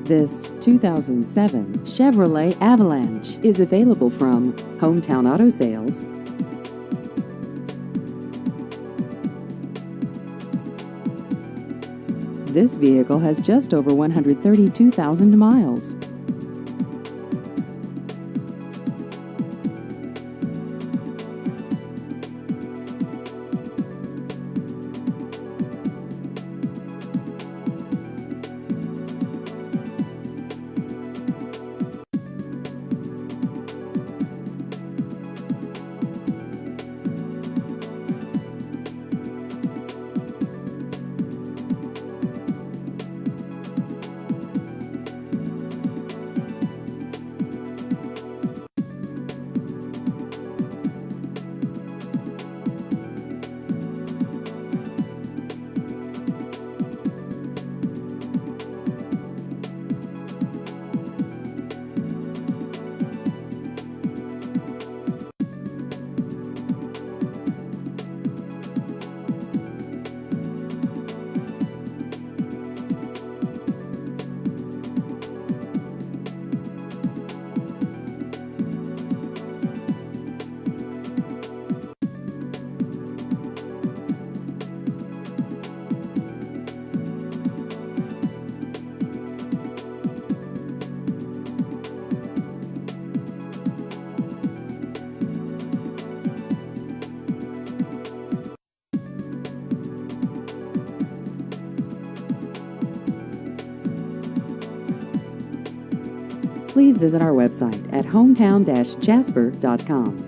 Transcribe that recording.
This 2007 Chevrolet Avalanche is available from Hometown Auto Sales. This vehicle has just over 132,000 miles. Please visit our website at hometown-jasper.com.